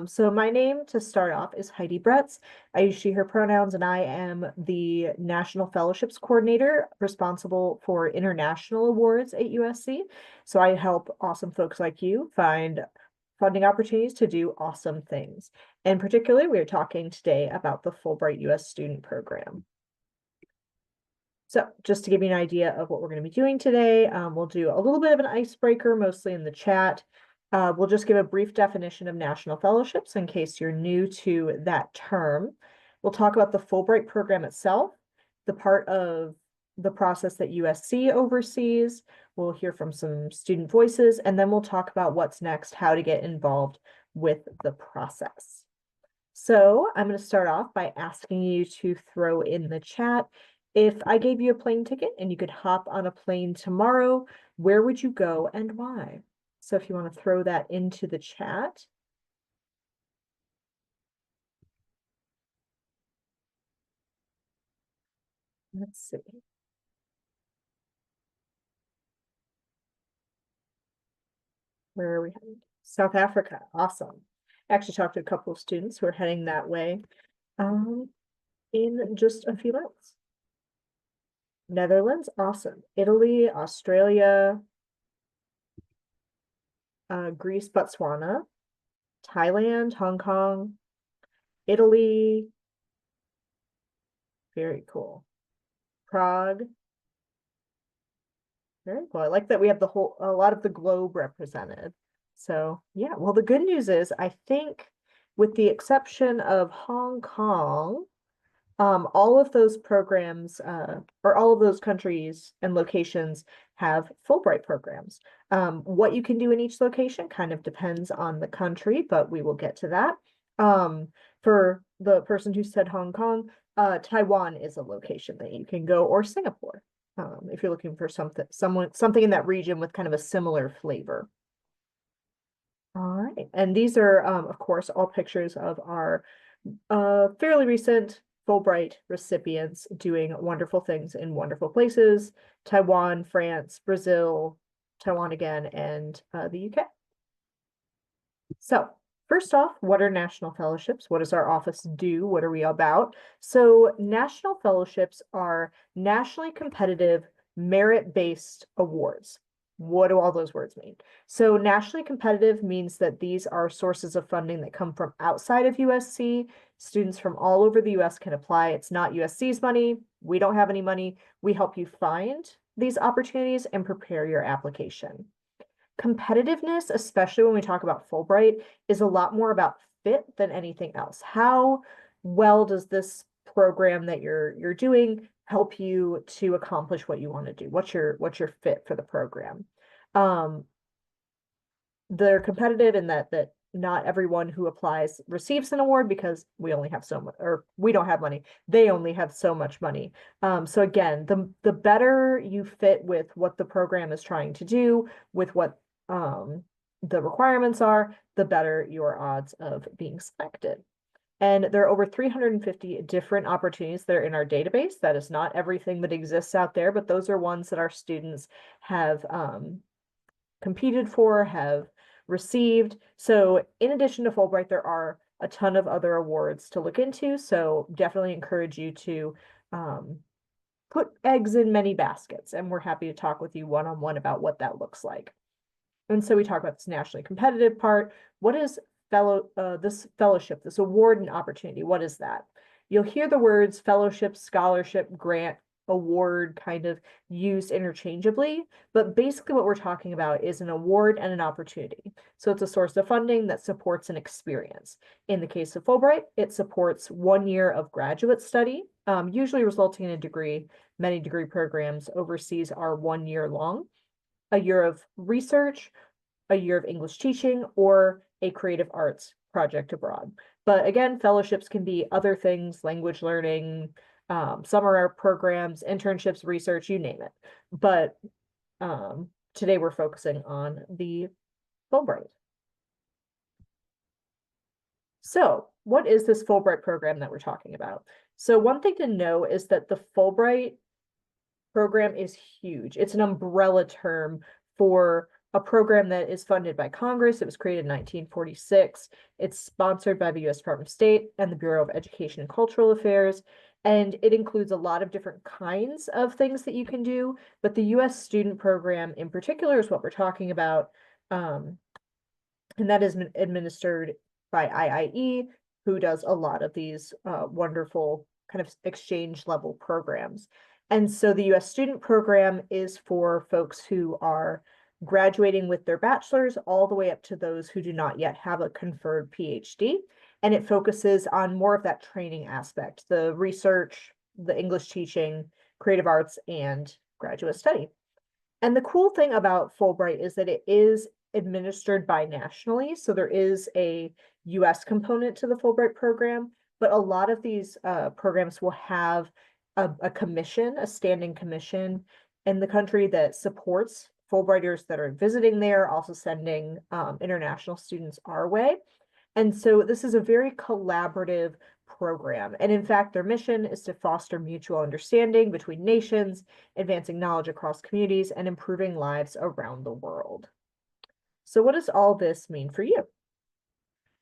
So my name to start off is Heidi Bretz. I use she, her pronouns, and I am the National Fellowships Coordinator responsible for international awards at USC. So I help awesome folks like you find funding opportunities to do awesome things. In particular, we are talking today about the Fulbright US Student Program. So just to give you an idea of what we're going to be doing today, we'll do a little bit of an icebreaker, mostly in the chat. We'll just give a brief definition of national fellowships in case you're new to that term. We'll talk about the Fulbright program itself, the part of the process that USC oversees. We'll hear from some student voices, and then we'll talk about what's next, how to get involved with the process. So I'm going to start off by asking you to throw in the chat. If I gave you a plane ticket and you could hop on a plane tomorrow, where would you go and why? So if you want to throw that into the chat. Let's see. Where are we heading? South Africa. Awesome. I actually talked to a couple of students who are heading that way in just a few months. Netherlands, awesome. Italy, Australia, Greece, Botswana, Thailand, Hong Kong, Italy. Very cool. Prague. Very cool. I like that we have a lot of the globe represented. So yeah, well, the good news is I think with the exception of Hong Kong, all of those programs, or all of those countries and locations have Fulbright programs. What you can do in each location kind of depends on the country, but we will get to that. For the person who said Hong Kong, Taiwan is a location that you can go, or Singapore, if you're looking for something in that region with kind of a similar flavor. All right, and these are, of course, all pictures of our fairly recent Fulbright recipients doing wonderful things in wonderful places: Taiwan, France, Brazil, Taiwan again, and the UK. So first off, what are national fellowships? What does our office do? What are we about? So national fellowships are nationally competitive merit-based awards. What do all those words mean? So nationally competitive means that these are sources of funding that come from outside of USC. Students from all over the US can apply. It's not USC's money. We don't have any money. We help you find these opportunities and prepare your application. Competitiveness, especially when we talk about Fulbright, is a lot more about fit than anything else. How well does this program that you're doing help you to accomplish what you want to do? What's your fit for the program? They're competitive in that not everyone who applies receives an award because we only have so much, or we don't have money. They only have so much money. So again, the better you fit with what the program is trying to do, with what the requirements are, the better your odds of being selected. And there are over 350 different opportunities that are in our database. That is not everything that exists out there, but those are ones that our students have competed for, have received. So in addition to Fulbright, there are a ton of other awards to look into. So definitely encourage you to put eggs in many baskets, and we're happy to talk with you one-on-one about what that looks like. And so we talk about this nationally competitive part. What is this fellowship, this award and opportunity? What is that? You'll hear the words fellowship, scholarship, grant, award kind of used interchangeably, but basically what we're talking about is an award and an opportunity. So it's a source of funding that supports an experience. In the case of Fulbright, it supports 1 year of graduate study, usually resulting in a degree. Many degree programs overseas are 1 year long. A year of research, a year of English teaching, or a creative arts project abroad. But again, fellowships can be other things: language learning, summer programs, internships, research, you name it. But today we're focusing on the Fulbright. So what is this Fulbright program that we're talking about? So one thing to know is that the Fulbright program is huge. It's an umbrella term for a program that is funded by Congress. It was created in 1946. It's sponsored by the U.S. Department of State and the Bureau of Education and Cultural Affairs. And it includes a lot of different kinds of things that you can do. But the U.S. student program in particular is what we're talking about. And that is administered by IIE, who does a lot of these wonderful kind of exchange level programs. And so the U.S. student program is for folks who are graduating with their bachelor's all the way up to those who do not yet have a conferred PhD. And it focuses on more of that training aspect, the research, the English teaching, creative arts, and graduate study. And the cool thing about Fulbright is that it is administered binationally. So there is a US component to the Fulbright program, but a lot of these programs will have a commission, a standing commission in the country that supports Fulbrighters that are visiting there, also sending international students our way. And so this is a very collaborative program. And in fact, their mission is to foster mutual understanding between nations, advancing knowledge across communities, and improving lives around the world. So what does all this mean for you?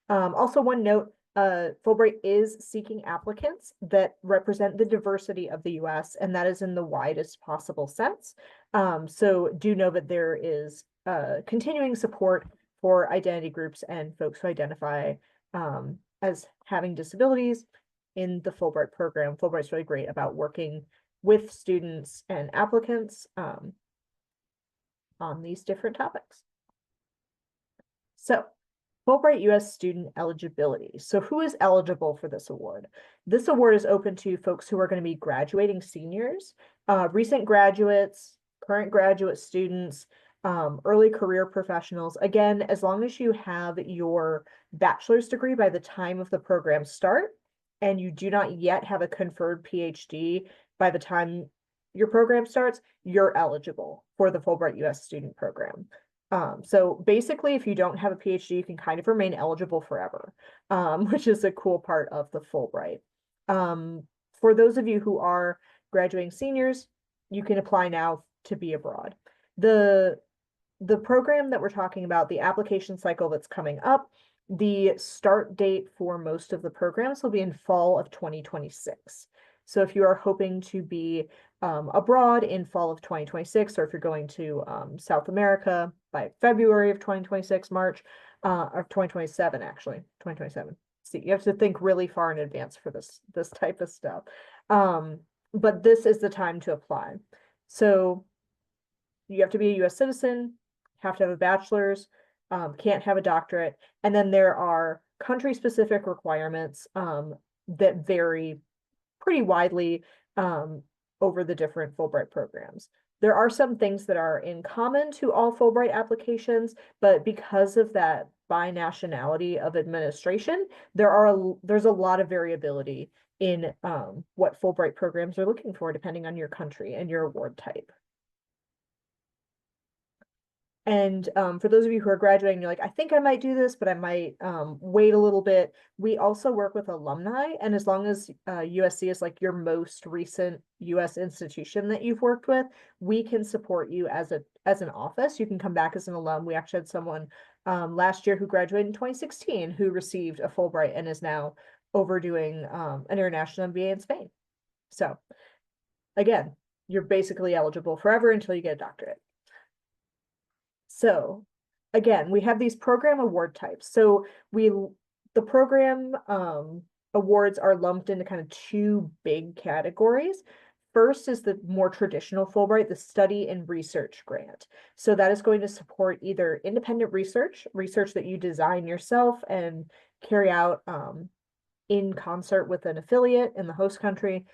Also, one note, Fulbright is seeking applicants that represent the diversity of the US, and that is in the widest possible sense. So do know that there is continuing support for identity groups and folks who identify as having disabilities in the Fulbright program. Fulbright's really great about working with students and applicants on these different topics. So Fulbright US student eligibility. So who is eligible for this award? This award is open to folks who are going to be graduating seniors, recent graduates, current graduate students, early career professionals. Again, as long as you have your bachelor's degree by the time of the program start, and you do not yet have a conferred PhD by the time your program starts, you're eligible for the Fulbright US student program. So basically, if you don't have a PhD, you can kind of remain eligible forever, which is a cool part of the Fulbright. For those of you who are graduating seniors, you can apply now to be abroad. The program that we're talking about, the application cycle that's coming up, the start date for most of the programs will be in fall of 2026. So if you are hoping to be abroad in fall of 2026, or if you're going to South America by February of 2026, March, or 2027, actually, 2027. See, you have to think really far in advance for this type of stuff. But this is the time to apply. So you have to be a US citizen, have to have a bachelor's, can't have a doctorate, and then there are country-specific requirements that vary pretty widely over the different Fulbright programs. There are some things that are in common to all Fulbright applications, but because of that binationality of administration, there's a lot of variability in what Fulbright programs are looking for, depending on your country and your award type. And for those of you who are graduating, you're like, I think I might do this, but I might wait a little bit. We also work with alumni, and as long as USC is like your most recent US institution that you've worked with, we can support you as an office. You can come back as an alum. We actually had someone last year who graduated in 2016 who received a Fulbright and is now overdoing an international MBA in Spain. So again, you're basically eligible forever until you get a doctorate. So again, we have these program award types. So the program awards are lumped into kind of two big categories. First is the more traditional Fulbright, the study and research grant. So that is going to support either independent research that you design yourself and carry out in concert with an affiliate in the host country,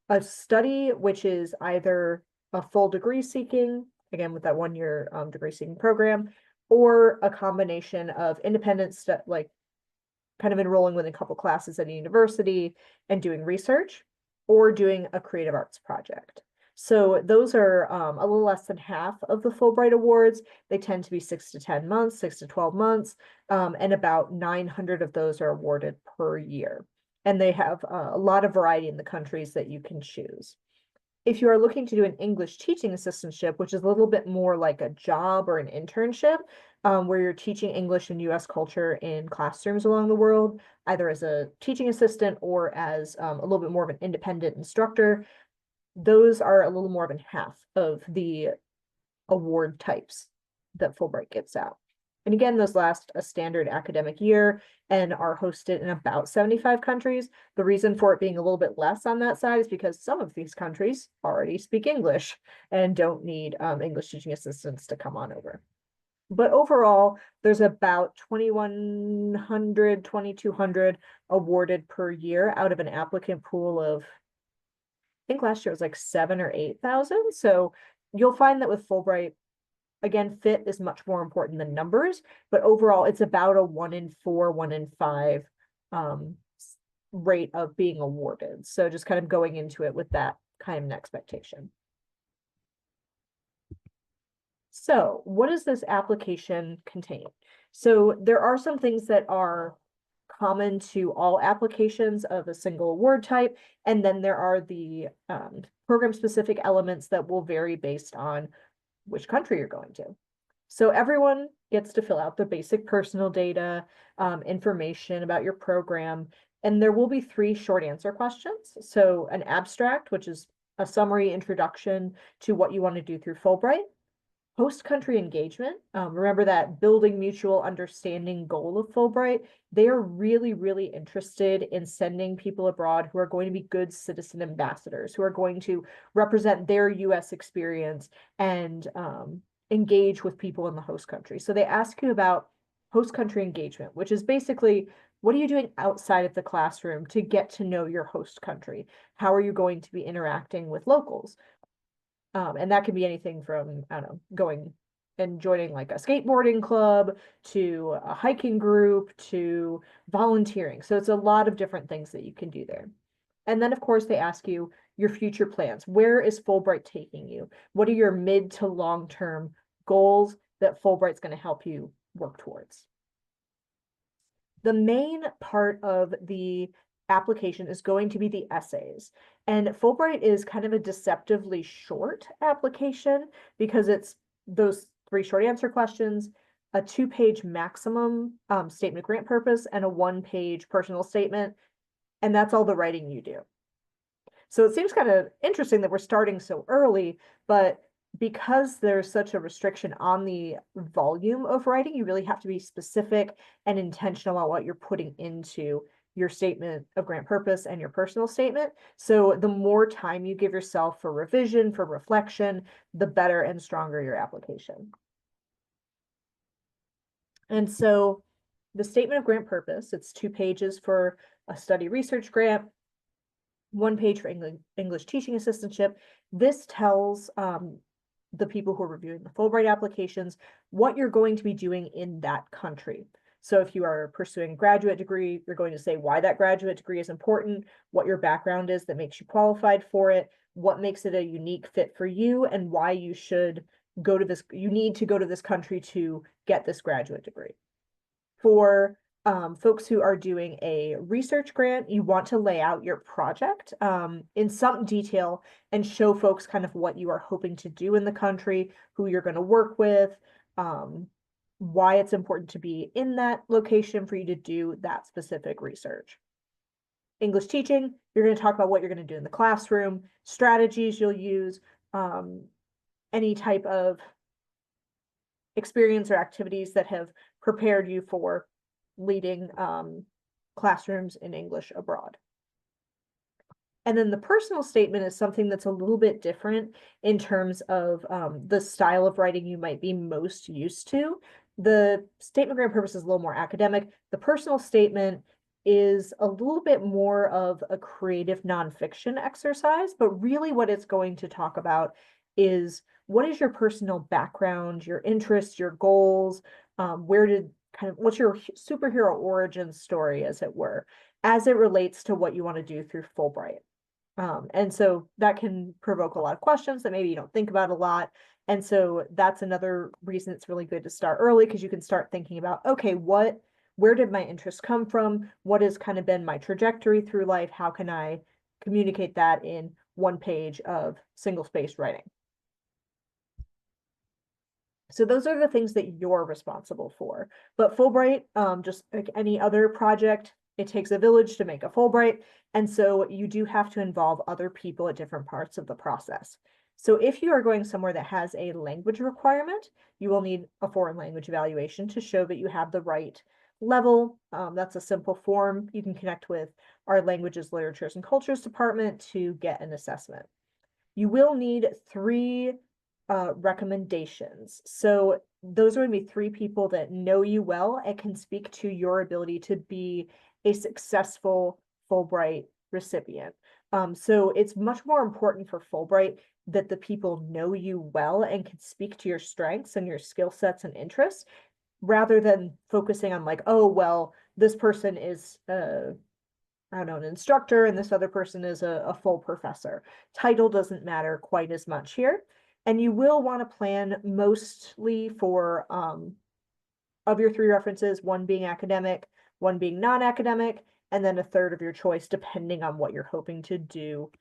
a study which is either a full degree seeking, again with that 1-year degree seeking program, or a combination of independent like kind of enrolling with a couple classes at a university and doing research, or doing a creative arts project. So those are a little less than half of the Fulbright Awards. They tend to be 6 to 10 months, 6 to 12 months, and about 900 of those are awarded per year. And they have a lot of variety in the countries that you can choose. If you are looking to do an English teaching assistantship, which is a little bit more like a job or an internship, where you're teaching English and US culture in classrooms along the world, either as a teaching assistant or as a little bit more of an independent instructor, those are a little more than half of the award types that Fulbright gives out. And again, those last a standard academic year and are hosted in about 75 countries. The reason for it being a little bit less on that side is because some of these countries already speak English and don't need English teaching assistants to come on over. But overall, there's about 2,100, 2,200 awarded per year out of an applicant pool of, I think last year it was like 7 or 8,000. So you'll find that with Fulbright, again, fit is much more important than numbers, but overall it's about a 1 in 4, 1 in 5 rate of being awarded. So just kind of going into it with that kind of an expectation. So what does this application contain? So there are some things that are common to all applications of a single award type, and then there are the program-specific elements that will vary based on which country you're going to. So everyone gets to fill out the basic personal data, information about your program, and there will be 3 short answer questions. So an abstract, which is a summary introduction to what you want to do through Fulbright. Host country engagement. Remember that building mutual understanding goal of Fulbright. They are really, really interested in sending people abroad who are going to be good citizen ambassadors, who are going to represent their US experience and engage with people in the host country. So they ask you about host country engagement, which is basically, what are you doing outside of the classroom to get to know your host country? How are you going to be interacting with locals? And that can be anything from, I don't know, going and joining like a skateboarding club to a hiking group to volunteering. So it's a lot of different things that you can do there. And then, of course, they ask you your future plans. Where is Fulbright taking you? What are your mid to long-term goals that Fulbright's going to help you work towards? The main part of the application is going to be the essays. And Fulbright is kind of a deceptively short application because it's those 3 short answer questions, a 2-page maximum statement of grant purpose, and a 1-page personal statement. And that's all the writing you do. So it seems kind of interesting that we're starting so early, but because there's such a restriction on the volume of writing, you really have to be specific and intentional on what you're putting into your statement of grant purpose and your personal statement. So the more time you give yourself for revision, for reflection, the better and stronger your application. And so the statement of grant purpose, it's 2 pages for a study research grant, 1 page for English teaching assistantship. This tells the people who are reviewing the Fulbright applications what you're going to be doing in that country. So if you are pursuing a graduate degree, you're going to say why that graduate degree is important, what your background is that makes you qualified for it, what makes it a unique fit for you, and why you should go to this, you need to go to this country to get this graduate degree. For folks who are doing a research grant, you want to lay out your project in some detail and show folks kind of what you are hoping to do in the country, who you're going to work with, why it's important to be in that location for you to do that specific research. English teaching, you're going to talk about what you're going to do in the classroom, strategies you'll use, any type of experience or activities that have prepared you for leading classrooms in English abroad. And then the personal statement is something that's a little bit different in terms of the style of writing you might be most used to. The statement of grant purpose is a little more academic. The personal statement is a little bit more of a creative nonfiction exercise, but really what it's going to talk about is what is your personal background, your interests, your goals, what's your superhero origin story, as it were, as it relates to what you want to do through Fulbright. And so that can provoke a lot of questions that maybe you don't think about a lot. And so that's another reason it's really good to start early, because you can start thinking about, okay, where did my interest come from? What has kind of been my trajectory through life? How can I communicate that in one page of single-spaced writing. So those are the things that you're responsible for. But Fulbright, just like any other project, it takes a village to make a Fulbright. And so you do have to involve other people at different parts of the process. So if you are going somewhere that has a language requirement, you will need a foreign language evaluation to show that you have the right level. That's a simple form. You can connect with our Languages, Literatures, and Cultures department to get an assessment. You will need 3 recommendations. So those are going to be 3 people that know you well and can speak to your ability to be a successful Fulbright recipient. So it's much more important for Fulbright that the people know you well and can speak to your strengths and your skill sets and interests, rather than focusing on like, oh, well, this person is I don't know, an instructor, and this other person is a full professor. Title doesn't matter quite as much here. And you will want to plan mostly for, of your 3 references, 1 being academic, 1 being non-academic, and then a third of your choice, depending on what you're hoping to do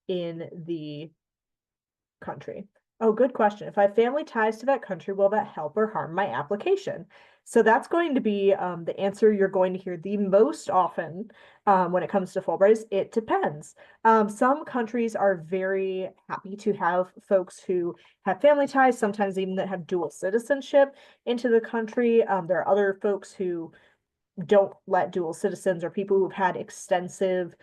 in the country. Oh, good question. If I have family ties to that country, will that help or harm my application? So that's going to be the answer you're going to hear the most often when it comes to Fulbright. It depends. Some countries are very happy to have folks who have family ties, sometimes even that have dual citizenship into the country. There are other folks who don't let dual citizens or people who've had extensive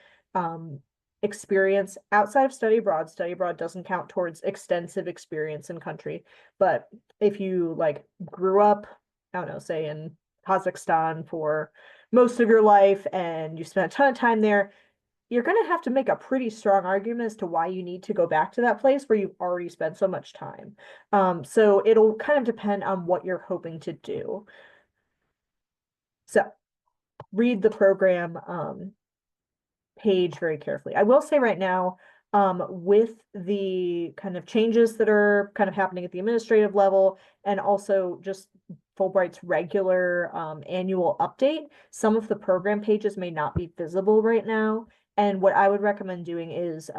experience outside of study abroad. Study abroad doesn't count towards extensive experience in country. But if you like grew up, I don't know, say in Kazakhstan for most of your life and you spent a ton of time there, you're going to have to make a pretty strong argument as to why you need to go back to that place where you've already spent so much time. So it'll kind of depend on what you're hoping to do. So read the program page very carefully. I will say right now, with the kind of changes that are kind of happening at the administrative level, and also just Fulbright's regular annual update, some of the program pages may not be visible right now. And what I would recommend doing is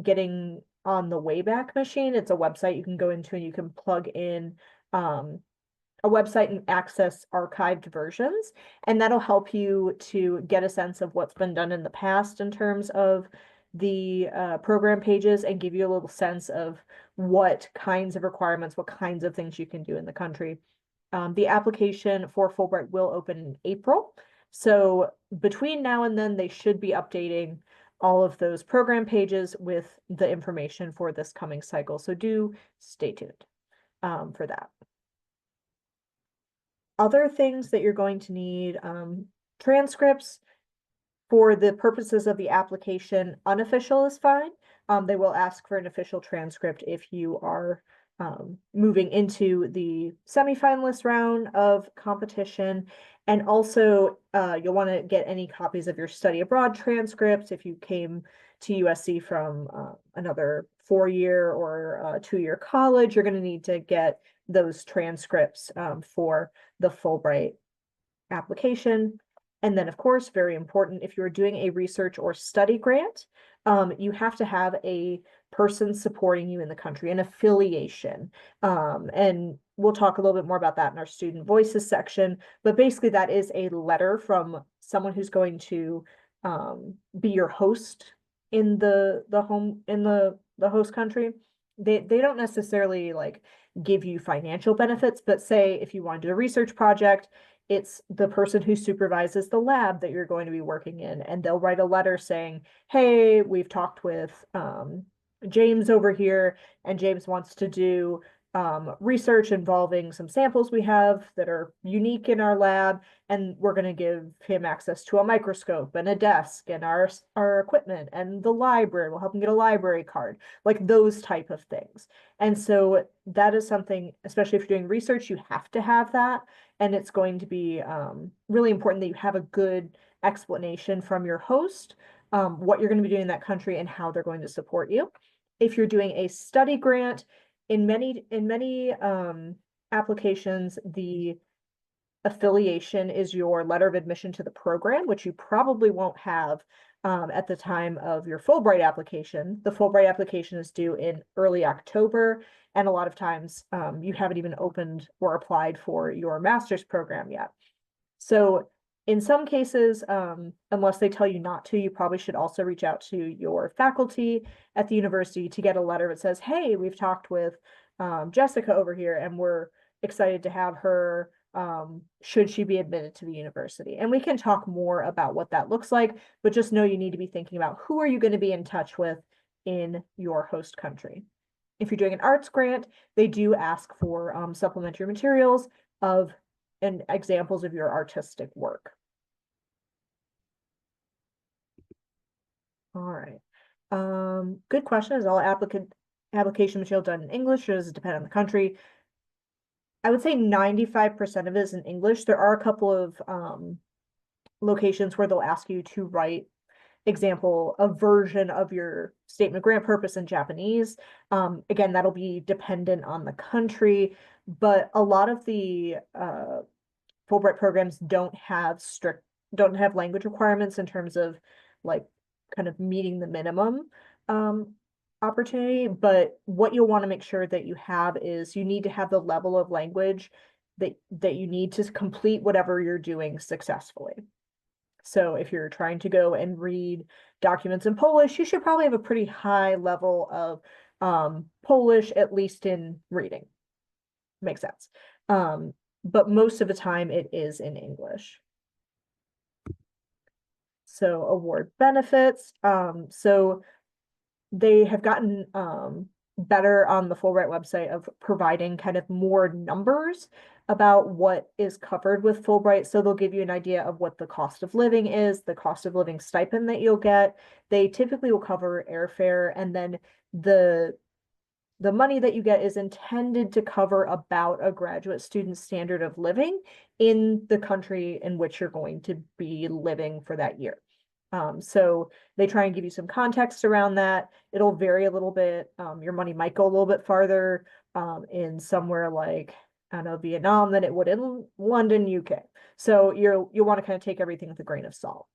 getting on the Wayback Machine. It's a website you can go into and you can plug in a website and access archived versions. And that'll help you to get a sense of what's been done in the past in terms of the program pages, and give you a little sense of what kinds of requirements, what kinds of things you can do in the country. The application for Fulbright will open in April. So between now and then, they should be updating all of those program pages with the information for this coming cycle. So do stay tuned for that. Other things that you're going to need, transcripts. For the purposes of the application, unofficial is fine. They will ask for an official transcript if you are moving into the semifinalist round of competition. And also, you'll want to get any copies of your study abroad transcripts if you came to USC from another 4-year or 2-year college. You're going to need to get those transcripts for the Fulbright application. And then, of course, very important, if you're doing a research or study grant, you have to have a person supporting you in the country, an affiliation. And we'll talk a little bit more about that in our student voices section. But basically, that is a letter from someone who's going to be your host in the host country. They don't necessarily like give you financial benefits, but say if you want to do a research project, it's the person who supervises the lab that you're going to be working in, and they'll write a letter saying, hey, we've talked with James over here, and James wants to do research involving some samples we have that are unique in our lab, and we're going to give him access to a microscope and a desk and our equipment and the library. We'll help him get a library card, like those type of things. And so that is something, especially if you're doing research, you have to have that. And it's going to be really important that you have a good explanation from your host, what you're going to be doing in that country and how they're going to support you. If you're doing a study grant, in many applications, the affiliation is your letter of admission to the program, which you probably won't have at the time of your Fulbright application. The Fulbright application is due in early October, and a lot of times you haven't even opened or applied for your master's program yet. So in some cases, unless they tell you not to, you probably should also reach out to your faculty at the university to get a letter that says, hey, we've talked with Jessica over here and we're excited to have her should she be admitted to the university. And we can talk more about what that looks like, but just know you need to be thinking about who are you going to be in touch with in your host country. If you're doing an arts grant, they do ask for supplementary materials and examples of your artistic work. All right. Good question. Is all application material done in English, or does it depend on the country? I would say 95% of it is in English. There are a couple of locations where they'll ask you to write a version of your statement of grant purpose in Japanese. Again, that'll be dependent on the country, but a lot of the Fulbright programs don't have language requirements in terms of like kind of meeting the minimum opportunity. But what you'll want to make sure that you have is you need to have the level of language that you need to complete whatever you're doing successfully. So if you're trying to go and read documents in Polish, you should probably have a pretty high level of Polish, at least in reading. Makes sense. But most of the time it is in English. So award benefits. So they have gotten better on the Fulbright website of providing kind of more numbers about what is covered with Fulbright. So they'll give you an idea of what the cost of living is, the cost of living stipend that you'll get. They typically will cover airfare, and then the money that you get is intended to cover about a graduate student's standard of living in the country in which you're going to be living for that year. So they try and give you some context around that. It'll vary a little bit. Your money might go a little bit farther in somewhere like, I don't know, Vietnam than it would in London, UK. So you'll want to kind of take everything with a grain of salt.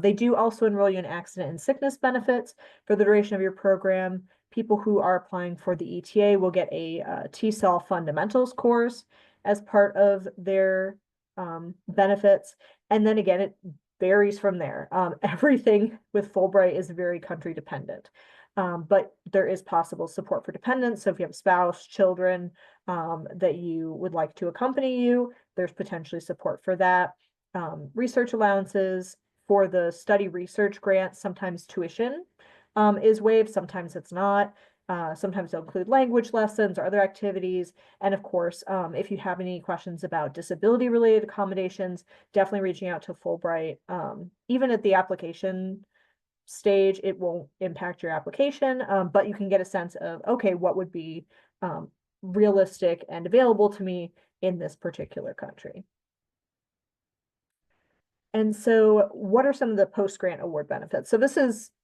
They do also enroll you in accident and sickness benefits for the duration of your program. People who are applying for the ETA will get a TESOL fundamentals course as part of their benefits. And then again, it varies from there. Everything with Fulbright is very country dependent. But there is possible support for dependents. So if you have a spouse, children that you would like to accompany you, there's potentially support for that. Research allowances for the study research grants, sometimes tuition is waived, sometimes it's not. Sometimes they'll include language lessons or other activities. And of course, if you have any questions about disability related accommodations, definitely reaching out to Fulbright. Even at the application stage, it won't impact your application, but you can get a sense of, okay, what would be realistic and available to me in this particular country. And so what are some of the post-grant award benefits?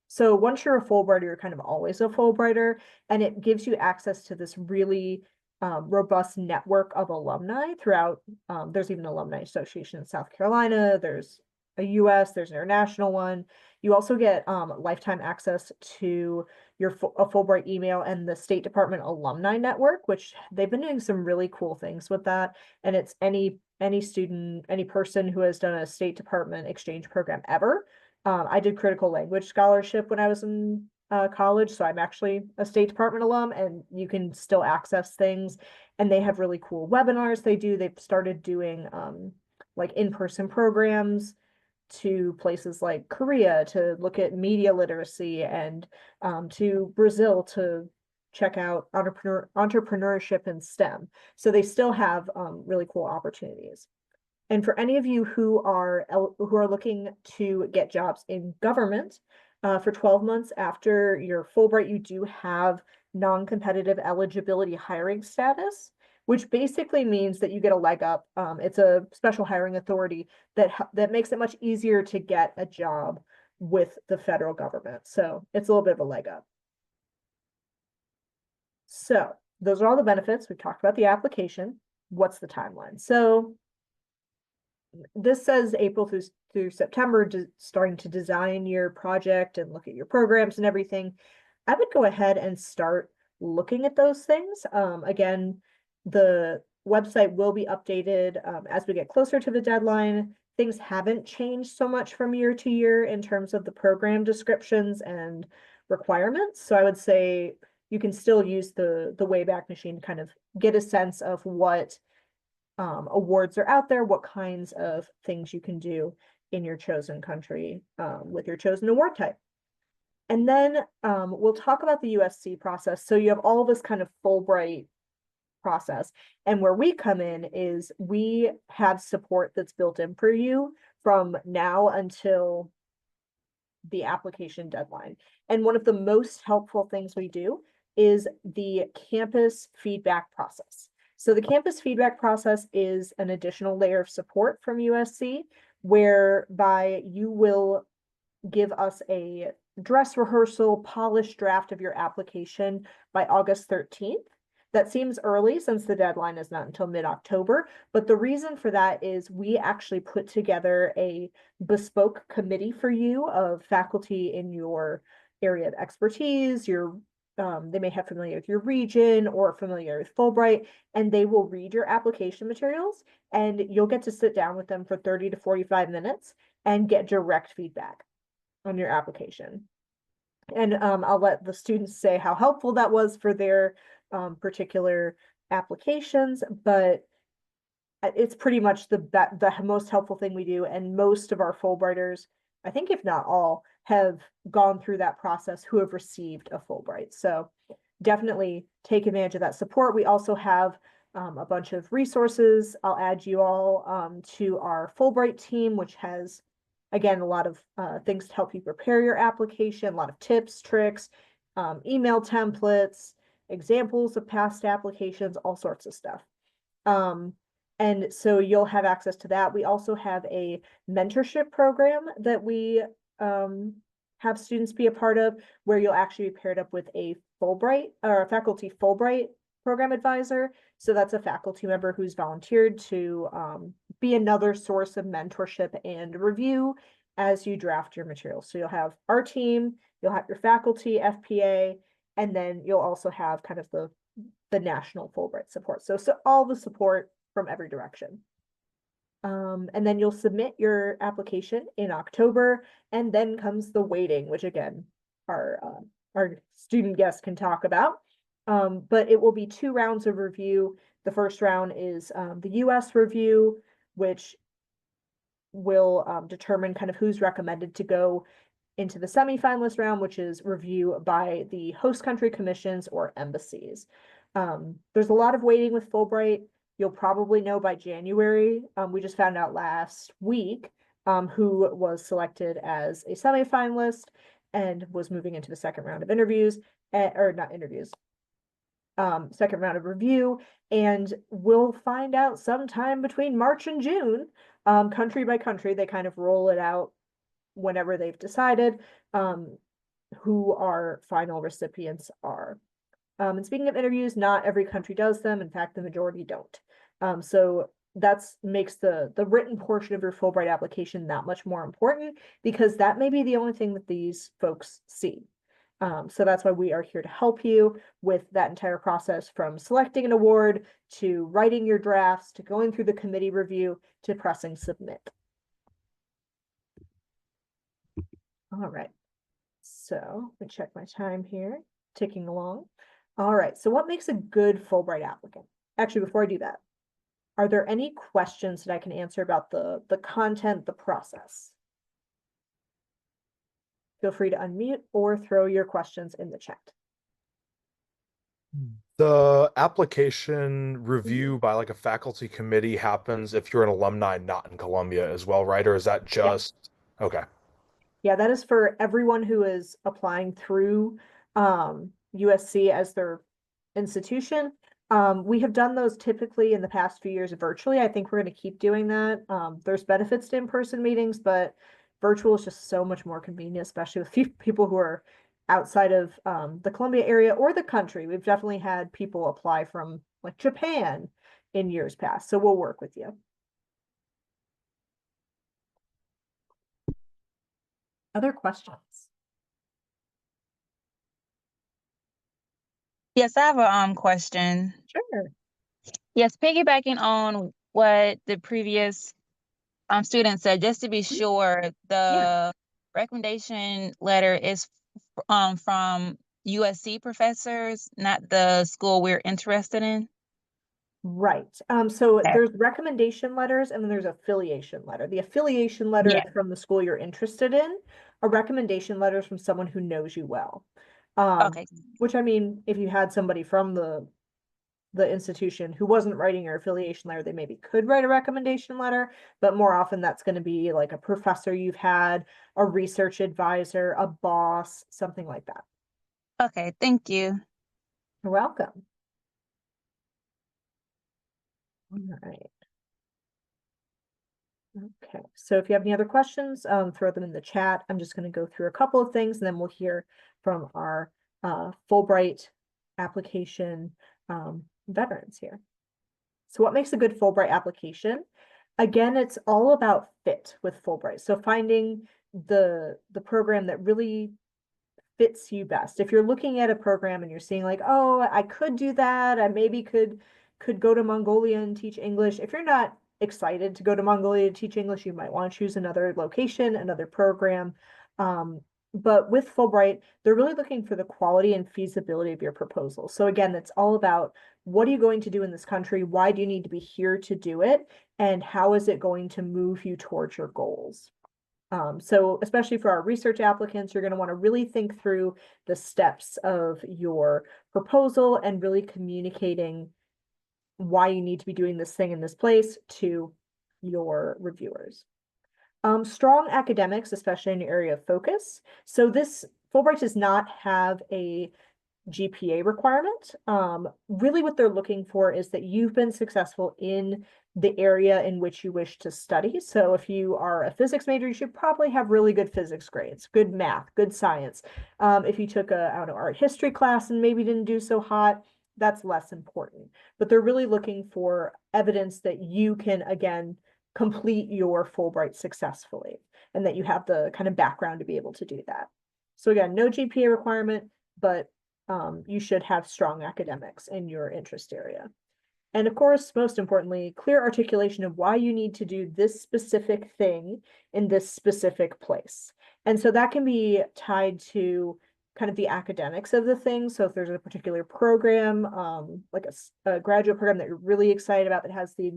So once you're a Fulbrighter, you're kind of always a Fulbrighter, and it gives you access to this really robust network of alumni throughout. There's even an alumni association in South Carolina. There's a US, there's an international one. You also get lifetime access to a Fulbright email and the State Department Alumni Network, which they've been doing some really cool things with that. And it's any student, any person who has done a State Department exchange program ever. I did critical language scholarship when I was in college, so I'm actually a State Department alum, and you can still access things. And they have really cool webinars they do. They've started doing like in-person programs to places like Korea to look at media literacy, and to Brazil to check out entrepreneurship in STEM. So they still have really cool opportunities. And for any of you who are looking to get jobs in government, for 12 months after your Fulbright, you do have non-competitive eligibility hiring status, which basically means that you get a leg up. It's a special hiring authority that makes it much easier to get a job with the federal government. So it's a little bit of a leg up. So those are all the benefits. We've talked about the application. What's the timeline? So this says April through September, starting to design your project and look at your programs and everything. I would go ahead and start looking at those things. Again, the website will be updated as we get closer to the deadline. Things haven't changed so much from year to year in terms of the program descriptions and requirements. So I would say you can still use the Wayback Machine to kind of get a sense of what awards are out there, what kinds of things you can do in your chosen country with your chosen award type. And then we'll talk about the USC process. So you have all this kind of Fulbright process. And where we come in is we have support that's built in for you from now until the application deadline. And one of the most helpful things we do is the campus feedback process. So the campus feedback process is an additional layer of support from USC, whereby you will give us a dress rehearsal, polished draft of your application by August 13th. That seems early since the deadline is not until mid-October, but the reason for that is we actually put together a bespoke committee for you of faculty in your area of expertise, they may have familiar with your region or familiar with Fulbright, and they will read your application materials, and you'll get to sit down with them for 30 to 45 minutes and get direct feedback on your application. And I'll let the students say how helpful that was for their particular applications, but it's pretty much the most helpful thing we do. And most of our Fulbrighters, I think if not all, have gone through that process who have received a Fulbright. So definitely take advantage of that support. We also have a bunch of resources. I'll add you all to our Fulbright team, which has, again, a lot of things to help you prepare your application, a lot of tips, tricks, email templates, examples of past applications, all sorts of stuff. And so you'll have access to that. We also have a mentorship program that we have students be a part of, where you'll actually be paired up with a Fulbright or a faculty Fulbright program advisor. So that's a faculty member who's volunteered to be another source of mentorship and review as you draft your materials. So you'll have our team, you'll have your faculty, FPA, and then you'll also have kind of the national Fulbright support. So all the support from every direction. And then you'll submit your application in October, and then comes the waiting, which again, our student guests can talk about. But it will be 2 rounds of review. The first round is the US review, which will determine kind of who's recommended to go into the semifinalist round, which is review by the host country commissions or embassies. There's a lot of waiting with Fulbright. You'll probably know by January. We just found out last week who was selected as a semifinalist and was moving into the second round of interviews, or not interviews, second round of review. And we'll find out sometime between March and June, country by country. They kind of roll it out whenever they've decided who our final recipients are. And speaking of interviews, not every country does them. In fact, the majority don't. So that's makes the written portion of your Fulbright application that much more important, because that may be the only thing that these folks see. So that's why we are here to help you with that entire process, from selecting an award to writing your drafts to going through the committee review to pressing submit. All right. So let me check my time here, ticking along. All right. So what makes a good Fulbright applicant? Actually, before I do that, are there any questions that I can answer about the content, the process? Feel free to unmute or throw your questions in the chat. The application review by like a faculty committee happens if you're an alumni not in Columbia as well, right? Or is that just okay? Yeah, that is for everyone who is applying through USC as their institution. We have done those typically in the past few years virtually. I think we're going to keep doing that. There's benefits to in-person meetings, but virtual is just so much more convenient, especially with people who are outside of the Columbia area or the country. We've definitely had people apply from like Japan in years past, so we'll work with you. Other questions? Yes, I have a question. Sure. Yes, piggybacking on what the previous student said, just to be sure, Yeah. the recommendation letter is from USC professors, not the school we're interested in. Right. So Okay. there's recommendation letters and then there's affiliation letter. The affiliation letter Yeah. is from the school you're interested in. A recommendation letter is from someone who knows you well. Um, Okay. which I mean, if you had somebody from the institution who wasn't writing your affiliation letter, they maybe could write a recommendation letter, but more often that's going to be like a professor you've had, a research advisor, a boss, something like that. Okay. Thank you. You're welcome. All right. Okay, so if you have any other questions, throw them in the chat. I'm just going to go through a couple of things and then we'll hear from our Fulbright application veterans here. So what makes a good Fulbright application? Again, it's all about fit with Fulbright. So finding the program that really fits you best. If you're looking at a program and you're seeing like, oh, I could do that, I maybe could go to Mongolia and teach English. If you're not excited to go to Mongolia to teach English, you might want to choose another location, another program. But with Fulbright, they're really looking for the quality and feasibility of your proposal. So again, it's all about what are you going to do in this country? Why do you need to be here to do it? And how is it going to move you towards your goals? So especially for our research applicants, you're going to want to really think through the steps of your proposal and really communicating why you need to be doing this thing in this place to your reviewers. Strong academics, especially in your area of focus. So this Fulbright does not have a GPA requirement. Really what they're looking for is that you've been successful in the area in which you wish to study. So if you are a physics major, you should probably have really good physics grades, good math, good science. If you took a, I don't know, art history class and maybe didn't do so hot, that's less important. But they're really looking for evidence that you can, again, complete your Fulbright successfully and that you have the kind of background to be able to do that. So again, no GPA requirement, but you should have strong academics in your interest area. And of course, most importantly, clear articulation of why you need to do this specific thing in this specific place. And so that can be tied to kind of the academics of the thing. So if there's a particular program, like a graduate program that you're really excited about that has the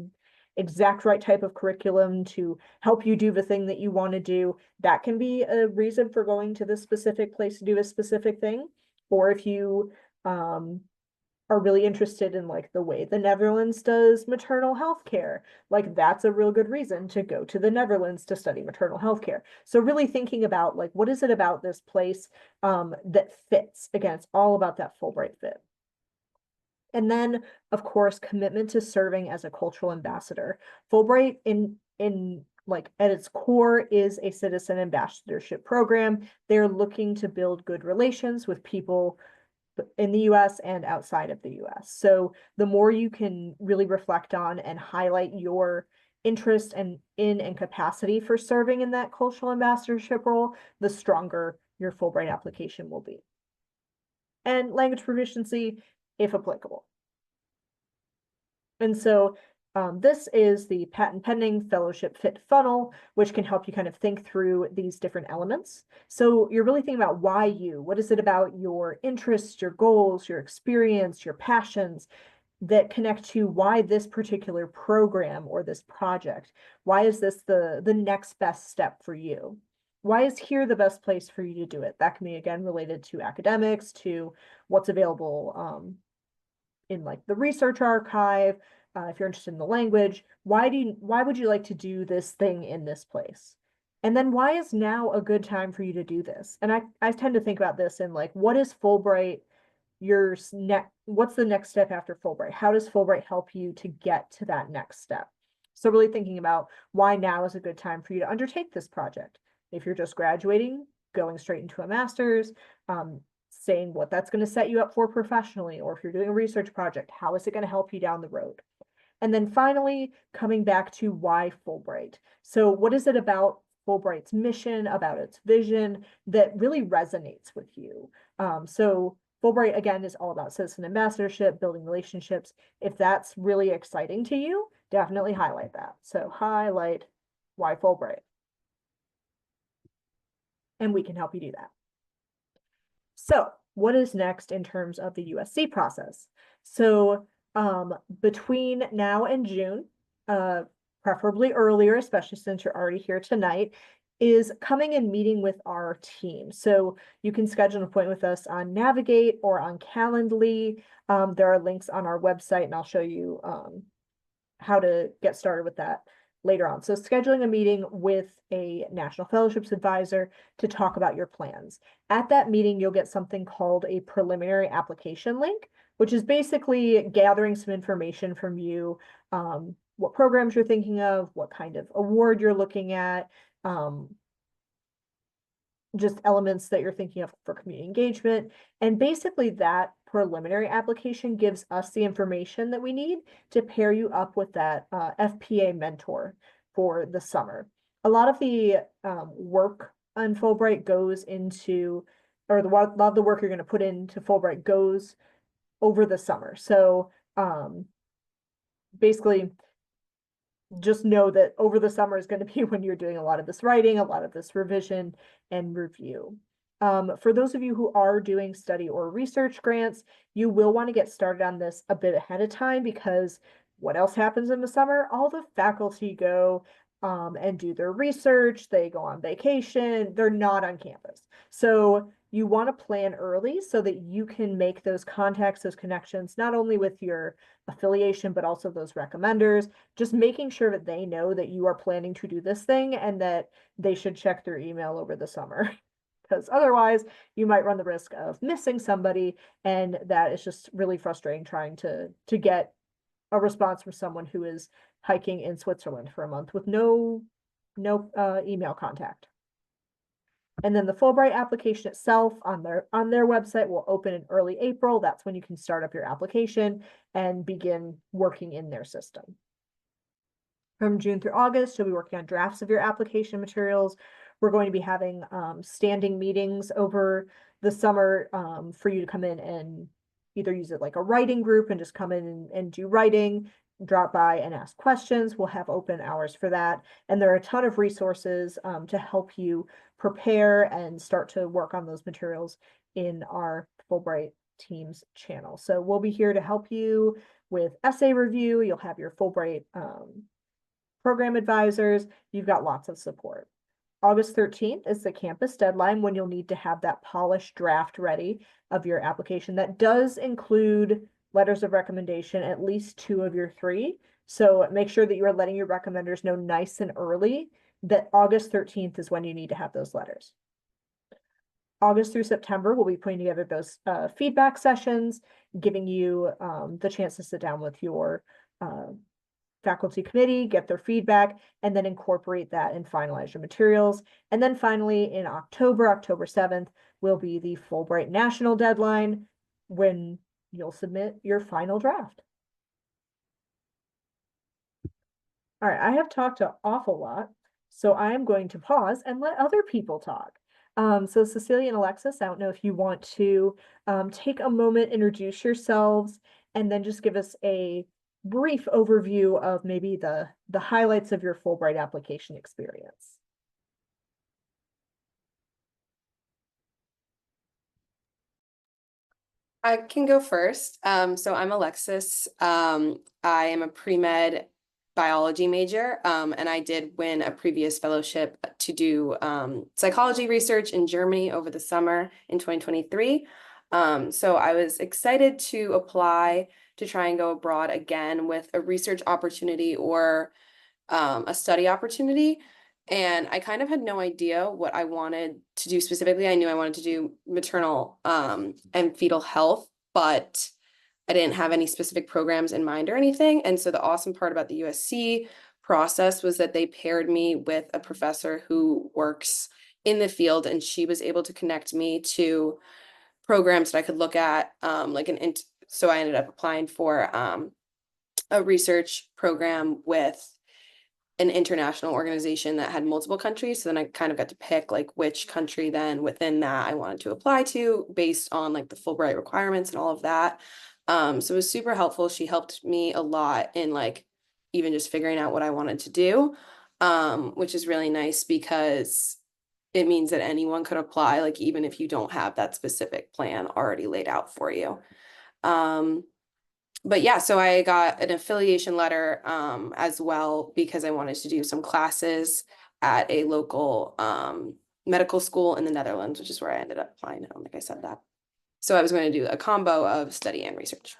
exact right type of curriculum to help you do the thing that you want to do, that can be a reason for going to this specific place to do a specific thing. Or if you are really interested in like the way the Netherlands does maternal health care, like that's a real good reason to go to the Netherlands to study maternal health care. So really thinking about like, what is it about this place that fits? Again, it's all about that Fulbright fit. And then, of course, commitment to serving as a cultural ambassador. Fulbright in like at its core is a citizen ambassadorship program. They're looking to build good relations with people in the US and outside of the US. So the more you can really reflect on and highlight your interest and in and capacity for serving in that cultural ambassadorship role, the stronger your Fulbright application will be. And language proficiency, if applicable. And so this is the patent pending fellowship fit funnel, which can help you kind of think through these different elements. So you're really thinking about why you, what is it about your interests, your goals, your experience, your passions that connect to why this particular program or this project? Why is this the next best step for you? Why is here the best place for you to do it? That can be, again, related to academics, to what's available in like the research archive. If you're interested in the language, why would you like to do this thing in this place? And then why is now a good time for you to do this? And I tend to think about this in like, what is Fulbright what's the next step after Fulbright? How does Fulbright help you to get to that next step? So really thinking about why now is a good time for you to undertake this project. If you're just graduating, going straight into a master's, saying what that's going to set you up for professionally, or if you're doing a research project, how is it going to help you down the road? And then finally, coming back to why Fulbright. So what is it about Fulbright's mission, about its vision that really resonates with you. So Fulbright, again, is all about citizen ambassadorship, building relationships. If that's really exciting to you, definitely highlight that. So highlight why Fulbright. And we can help you do that. So what is next in terms of the USC process? So between now and June, preferably earlier, especially since you're already here tonight, is coming and meeting with our team. So you can schedule an appointment with us on Navigate or on Calendly. There are links on our website, and I'll show you how to get started with that later on. So scheduling a meeting with a National Fellowships Advisor to talk about your plans. At that meeting, you'll get something called a preliminary application link, which is basically gathering some information from you, what programs you're thinking of, what kind of award you're looking at, just elements that you're thinking of for community engagement. And basically that preliminary application gives us the information that we need to pair you up with that FPA mentor for the summer. A lot of the work on Fulbright goes into, or a lot of the work you're going to put into Fulbright goes over the summer. So basically, just know that over the summer is going to be when you're doing a lot of this writing, a lot of this revision and review. For those of you who are doing study or research grants, you will want to get started on this a bit ahead of time, because what else happens in the summer? All the faculty go and do their research, they go on vacation, they're not on campus. So you want to plan early so that you can make those contacts, those connections, not only with your affiliation, but also those recommenders, just making sure that they know that you are planning to do this thing and that they should check their email over the summer. Because otherwise you might run the risk of missing somebody, and that is just really frustrating trying to get a response from someone who is hiking in Switzerland for a month with no email contact. And then the Fulbright application itself on their website will open in early April. That's when you can start up your application and begin working in their system. From June through August, you'll be working on drafts of your application materials. We're going to be having standing meetings over the summer for you to come in and either use it like a writing group and just come in and do writing, drop by and ask questions. We'll have open hours for that. And there are a ton of resources to help you prepare and start to work on those materials in our Fulbright Teams channel. So we'll be here to help you with essay review. You'll have your Fulbright program advisors. You've got lots of support. August 13th is the campus deadline when you'll need to have that polished draft ready of your application. That does include letters of recommendation, at least 2 of your 3. So make sure that you are letting your recommenders know nice and early that August 13th is when you need to have those letters. August through September, we'll be putting together those feedback sessions, giving you the chance to sit down with your faculty committee, get their feedback, and then incorporate that and finalize your materials. And then finally, in October 7th, will be the Fulbright national deadline when you'll submit your final draft. All right, I have talked an awful lot, so I am going to pause and let other people talk. So Cecilia and Alexis, I don't know if you want to take a moment, introduce yourselves, and then just give us a brief overview of maybe the highlights of your Fulbright application experience. I can go first. So I'm Alexis. I am a pre-med biology major, and I did win a previous fellowship to do psychology research in Germany over the summer in 2023. So I was excited to apply to try and go abroad again with a research opportunity or a study opportunity. And I kind of had no idea what I wanted to do specifically. I knew I wanted to do maternal and fetal health, but I didn't have any specific programs in mind or anything. And so the awesome part about the USC process was that they paired me with a professor who works in the field, and she was able to connect me to programs that I could look at, so I ended up applying for a research program with an international organization that had multiple countries. So then I kind of got to pick like which country then within that I wanted to apply to based on like the Fulbright requirements and all of that. So it was super helpful. She helped me a lot in like even just figuring out what I wanted to do, which is really nice because it means that anyone could apply, like even if you don't have that specific plan already laid out for you. But yeah, so I got an affiliation letter as well because I wanted to do some classes at a local medical school in the Netherlands, which is where I ended up applying. I don't think I said that. So I was going to do a combo of study and research.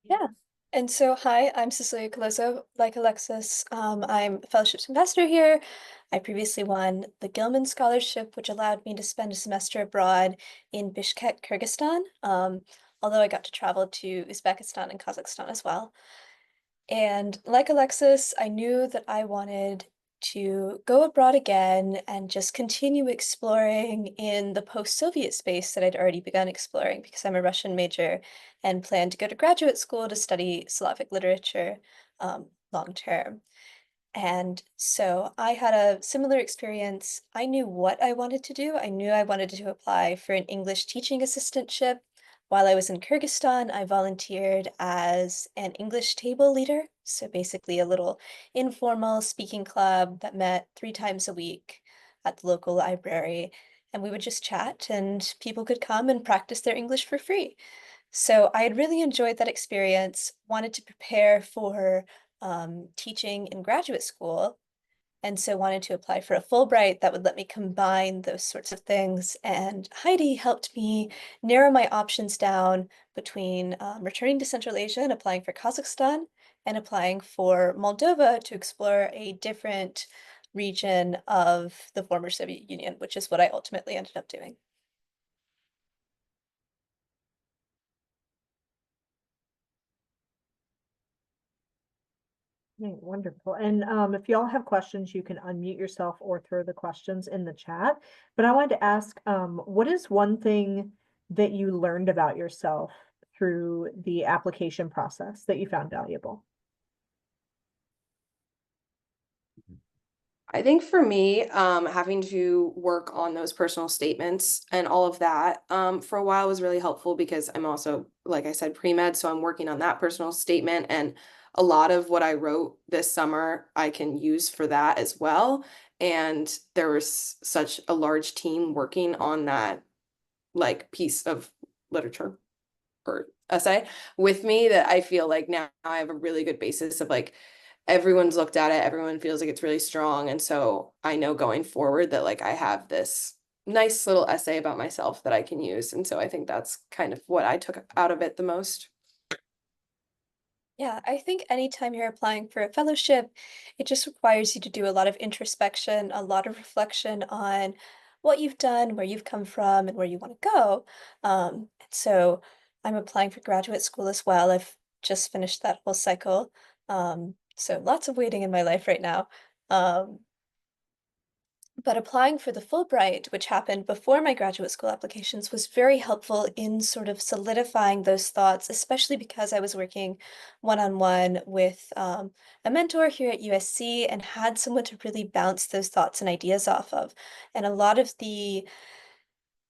Yeah. And so, hi, I'm Cecilia Coloso. Like Alexis, I'm a fellowships ambassador here. I previously won the Gilman Scholarship, which allowed me to spend a semester abroad in Bishkek, Kyrgyzstan. Although I got to travel to Uzbekistan and Kazakhstan as well. And like Alexis, I knew that I wanted to go abroad again and just continue exploring in the post-Soviet space that I'd already begun exploring because I'm a Russian major and plan to go to graduate school to study Slavic literature long term. And so I had a similar experience. I knew what I wanted to do. I knew I wanted to apply for an English teaching assistantship. While I was in Kyrgyzstan, I volunteered as an English table leader. So basically a little informal speaking club that met 3 times a week at the local library. And we would just chat and people could come and practice their English for free. So I had really enjoyed that experience, wanted to prepare for teaching in graduate school, and so wanted to apply for a Fulbright that would let me combine those sorts of things. And Heidi helped me narrow my options down between returning to Central Asia and applying for Kazakhstan and applying for Moldova to explore a different region of the former Soviet Union, which is what I ultimately ended up doing. Okay, wonderful. And if y'all have questions, you can unmute yourself or throw the questions in the chat. But I wanted to ask, what is one thing that you learned about yourself through the application process that you found valuable? I think for me, having to work on those personal statements and all of that, for a while was really helpful because I'm also, like I said, pre-med, so I'm working on that personal statement, and a lot of what I wrote this summer, I can use for that as well. And there was such a large team working on that, like, piece of literature or essay with me that I feel like now I have a really good basis of like everyone's looked at it, everyone feels like it's really strong. And so I know going forward that like I have this nice little essay about myself that I can use. And so I think that's kind of what I took out of it the most. Yeah, I think anytime you're applying for a fellowship, it just requires you to do a lot of introspection, a lot of reflection on what you've done, where you've come from, and where you want to go. And so I'm applying for graduate school as well. I've just finished that whole cycle. So lots of waiting in my life right now. Um, but applying for the Fulbright, which happened before my graduate school applications, was very helpful in sort of solidifying those thoughts, especially because I was working one-on-one with a mentor here at USC and had someone to really bounce those thoughts and ideas off of. And a lot of the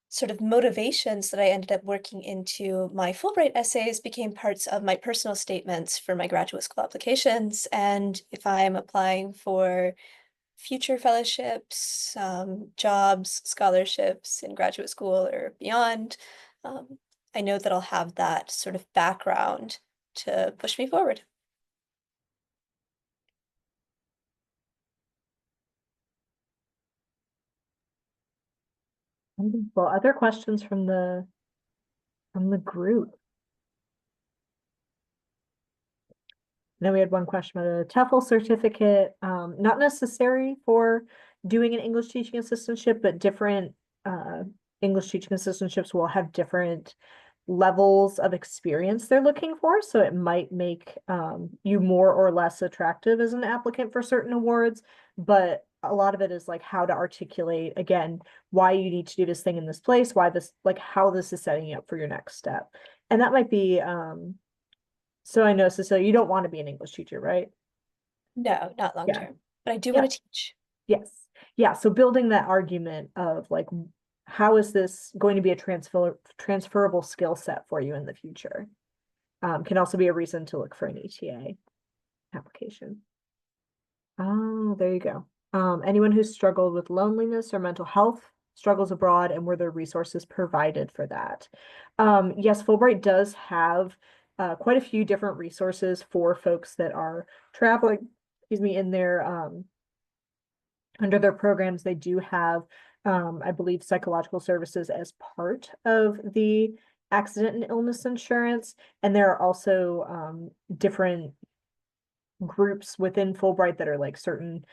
sort of motivations that I ended up working into my Fulbright essays became parts of my personal statements for my graduate school applications. And if I'm applying for future fellowships, jobs, scholarships in graduate school or beyond, I know that I'll have that sort of background to push me forward. Wonderful. Other questions from the group? Then we had one question about a TEFL certificate, not necessary for doing an English teaching assistantship, but different English teaching assistantships will have different levels of experience they're looking for. So it might make you more or less attractive as an applicant for certain awards, but a lot of it is like how to articulate, again, why you need to do this thing in this place, why this, like how this is setting you up for your next step. And that might be, so I know, Cecilia, you don't want to be an English teacher, right? No, not long Yeah. term, but I do Yeah. want to teach. Yes. Yeah. So building that argument of like, how is this going to be a transferable skill set for you in the future? Can also be a reason to look for an ETA application. Oh, there you go. Anyone who's struggled with loneliness or mental health struggles abroad, and were there resources provided for that? Yes, Fulbright does have quite a few different resources for folks that are traveling, excuse me, in their under their programs. They do have, I believe, psychological services as part of the accident and illness insurance, and there are also different groups within Fulbright that are like certain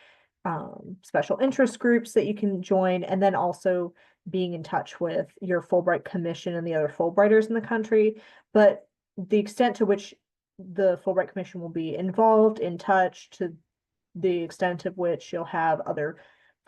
special interest groups that you can join, and then also being in touch with your Fulbright Commission and the other Fulbrighters in the country. But the extent to which the Fulbright Commission will be involved, in touch, to the extent of which you'll have other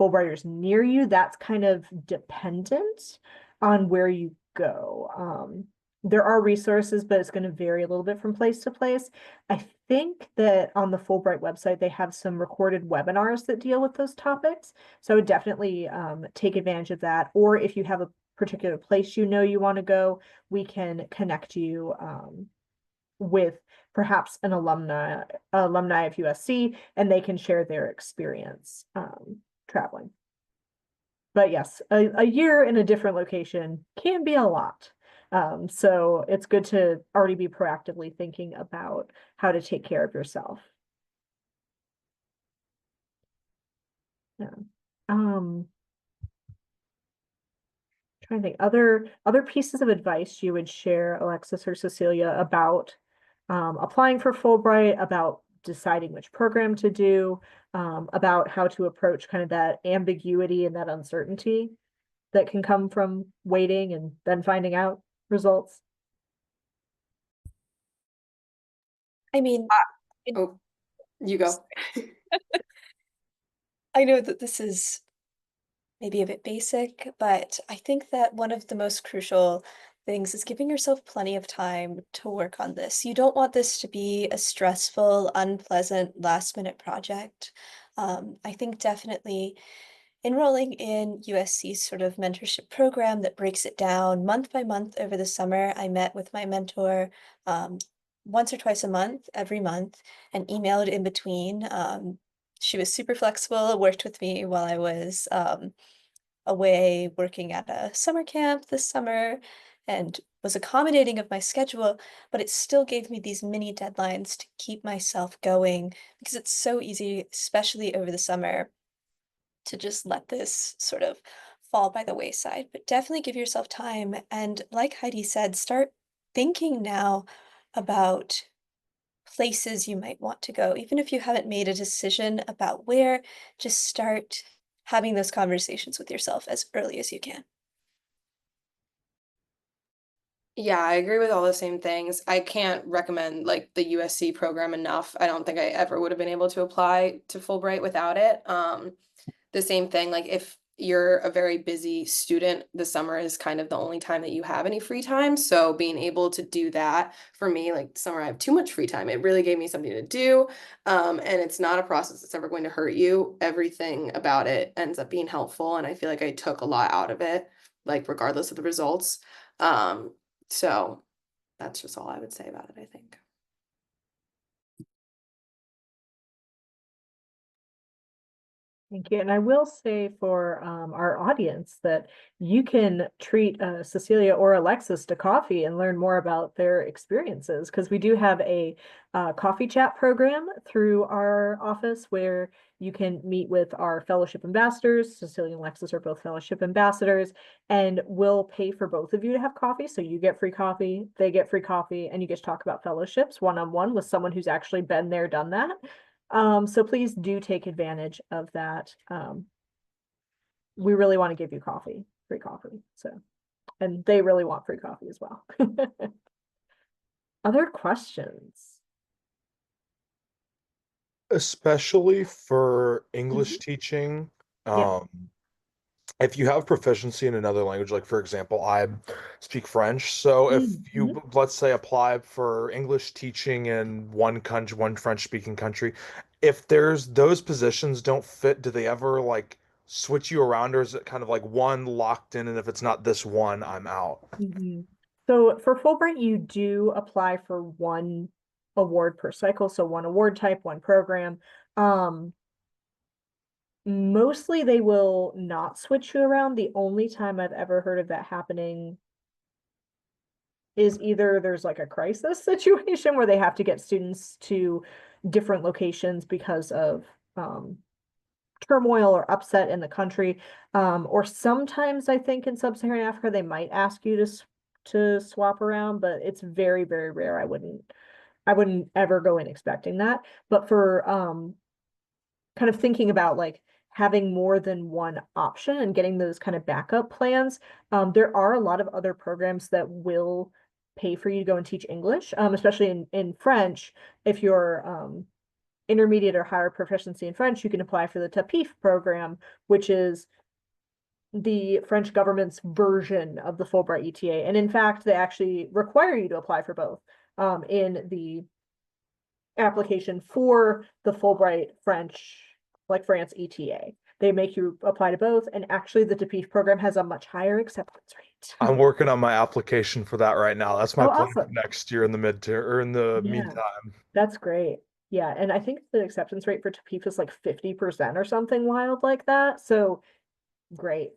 Fulbrighters near you, that's kind of dependent on where you go. There are resources, but it's going to vary a little bit from place to place. I think that on the Fulbright website, they have some recorded webinars that deal with those topics. So I would definitely take advantage of that. Or if you have a particular place you know you want to go, we can connect you with perhaps an alumni of USC, and they can share their experience traveling. But yes, a year in a different location can be a lot. So it's good to already be proactively thinking about how to take care of yourself. Yeah. Trying to think other pieces of advice you would share, Alexis or Cecilia, about applying for Fulbright, about deciding which program to do, about how to approach kind of that ambiguity and that uncertainty that can come from waiting and then finding out results. I mean, Oh, you go. I know that this is maybe a bit basic, but I think that one of the most crucial things is giving yourself plenty of time to work on this. You don't want this to be a stressful, unpleasant, last-minute project. I think definitely enrolling in USC's sort of mentorship program that breaks it down month by month over the summer. I met with my mentor once or twice a month, every month, and emailed in between. She was super flexible, worked with me while I was away working at a summer camp this summer, and was accommodating of my schedule, but it still gave me these mini deadlines to keep myself going, because it's so easy, especially over the summer, to just let this sort of fall by the wayside. But definitely give yourself time. And like Heidi said, start thinking now about places you might want to go. Even if you haven't made a decision about where, just start having those conversations with yourself as early as you can. Yeah, I agree with all the same things. I can't recommend like the USC program enough. I don't think I ever would have been able to apply to Fulbright without it. The same thing, like if you're a very busy student, the summer is kind of the only time that you have any free time. So being able to do that for me, like summer, I have too much free time. It really gave me something to do. And it's not a process that's ever going to hurt you. Everything about it ends up being helpful. And I feel like I took a lot out of it, like regardless of the results. So that's just all I would say about it, I think. Thank you. And I will say for our audience that you can treat Cecilia or Alexis to coffee and learn more about their experiences, because we do have a coffee chat program through our office where you can meet with our fellowship ambassadors. Cecilia and Alexis are both fellowship ambassadors, and we'll pay for both of you to have coffee. So you get free coffee, they get free coffee, and you get to talk about fellowships one-on-one with someone who's actually been there, done that. So please do take advantage of that. We really want to give you free coffee. So, and they really want free coffee as well. Other questions? Especially for English teaching, Yeah. um, if you have proficiency in another language, like for example, I speak French. So if Mhm. you, let's say, apply for English teaching in one country, one French speaking country, if there's those positions don't fit, do they ever like switch you around, or is it kind of like one locked in, and if it's not this one, I'm out? Mhm. So for Fulbright, you do apply for one award per cycle, so one award type, one program. Um, Mostly they will not switch you around. The only time I've ever heard of that happening is either there's like a crisis situation where they have to get students to different locations because of turmoil or upset in the country. Or sometimes I think in sub-Saharan Africa they might ask you to swap around, but it's very, very rare. I wouldn't ever go in expecting that. But for kind of thinking about like having more than one option and getting those kind of backup plans, there are a lot of other programs that will pay for you to go and teach English, especially in French. If you're intermediate or higher proficiency in French, you can apply for the TAPIF program, which is the French government's version of the Fulbright ETA. And in fact, they actually require you to apply for both in the application for the Fulbright French, like France ETA. They make you apply to both, and actually the TAPIF program has a much higher acceptance rate. I'm working on my application for that right now. That's my Oh, plan for awesome. next year in the midterm or in the Yeah, meantime. that's great. Yeah, and I think the acceptance rate for TAPIF is like 50% or something wild like that. So great.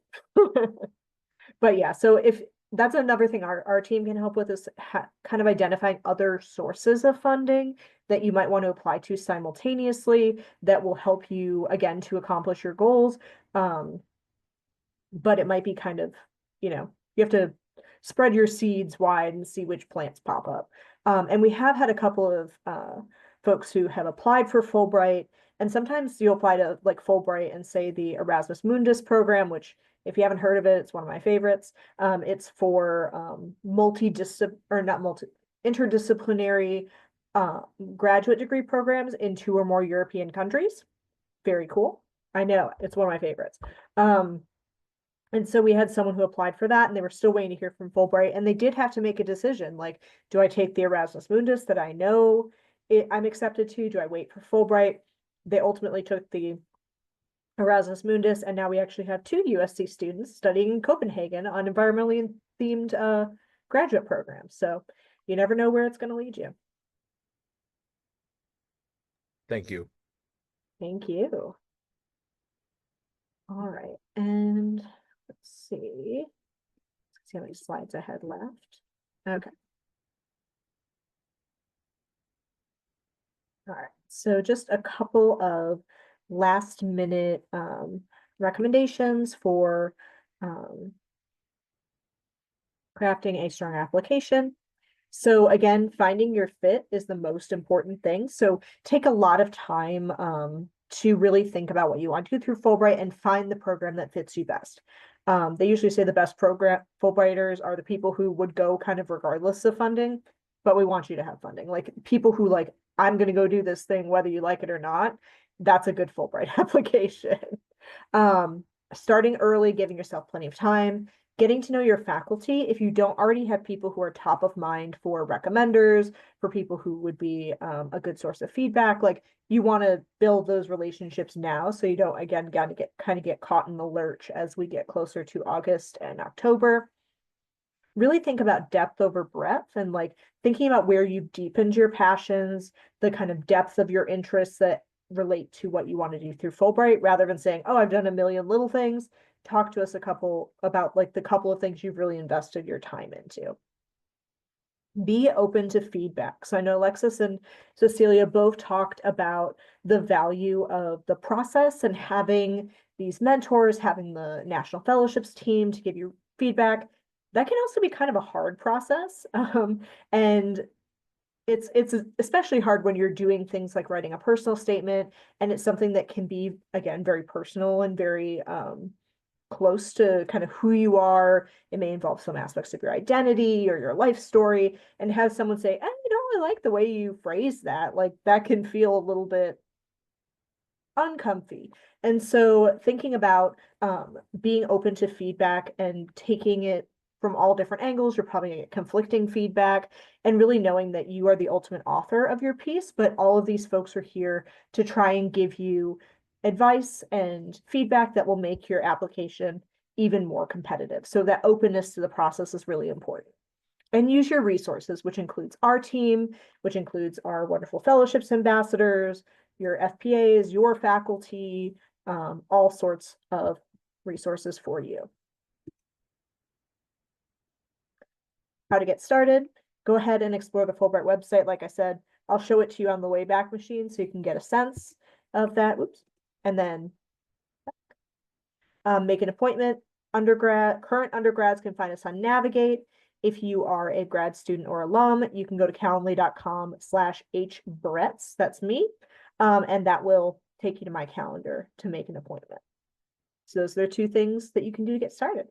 But yeah, so if that's another thing our team can help with is kind of identifying other sources of funding that you might want to apply to simultaneously that will help you again to accomplish your goals. Um, but it might be kind of, you have to spread your seeds wide and see which plants pop up. And we have had a couple of folks who have applied for Fulbright, and sometimes you apply to like Fulbright and say the Erasmus Mundus program, which if you haven't heard of it, it's one of my favorites. It's for or not interdisciplinary uh, graduate degree programs in 2 or more European countries. Very cool. I know, it's one of my favorites. And so we had someone who applied for that and they were still waiting to hear from Fulbright, and they did have to make a decision. Like, do I take the Erasmus Mundus that I know I'm accepted to? Do I wait for Fulbright? They ultimately took the Erasmus Mundus, and now we actually have 2 USC students studying in Copenhagen on environmentally themed graduate programs. So you never know where it's going to lead you. Thank you. Thank you. All right. And let's see. Let's see how many slides I had left. Okay. All right. So just a couple of last minute recommendations for um, crafting a strong application. So again, finding your fit is the most important thing. So take a lot of time to really think about what you want to do through Fulbright and find the program that fits you best. They usually say the best program Fulbrighters are the people who would go kind of regardless of funding, but we want you to have funding. Like people who like, I'm going to go do this thing, whether you like it or not. That's a good Fulbright application. Starting early, giving yourself plenty of time, getting to know your faculty. If you don't already have people who are top of mind for recommenders, for people who would be a good source of feedback, like you want to build those relationships now so you don't again get caught in the lurch as we get closer to August and October. Really think about depth over breadth and like thinking about where you've deepened your passions, the kind of depth of your interests that relate to what you want to do through Fulbright, rather than saying, oh, I've done a million little things. Talk to us about like the couple of things you've really invested your time into. Be open to feedback. So I know Alexis and Cecilia both talked about the value of the process and having these mentors, having the national fellowships team to give you feedback. That can also be kind of a hard process. And it's especially hard when you're doing things like writing a personal statement, and it's something that can be, again, very personal and very close to kind of who you are. It may involve some aspects of your identity or your life story, and have someone say, I like the way you phrase that. Like that can feel a little bit uncomfy. And so thinking about being open to feedback and taking it from all different angles, you're probably gonna get conflicting feedback, and really knowing that you are the ultimate author of your piece, but all of these folks are here to try and give you advice and feedback that will make your application even more competitive. So that openness to the process is really important. And use your resources, which includes our team, which includes our wonderful fellowships ambassadors, your FPAs, your faculty, all sorts of resources for you. How to get started, go ahead and explore the Fulbright website. Like I said, I'll show it to you on the Wayback Machine so you can get a sense of that. Oops. And then make an appointment. Current undergrads can find us on Navigate. If you are a grad student or alum, you can go to calendly.com/hbretts, that's me, and that will take you to my calendar to make an appointment. So those are the two things that you can do to get started.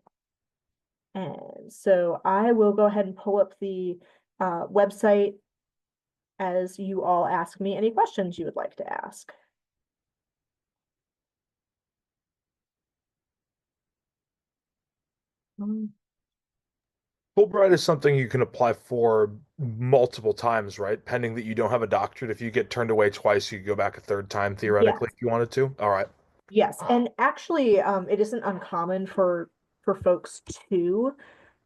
And so I will go ahead and pull up the website as you all ask me any questions you would like to ask. Fulbright is something you can apply for multiple times, right? Pending that you don't have a doctorate. If you get turned away twice, you could go back a third time theoretically if you wanted to. All right. Yes, and actually, it isn't uncommon for folks to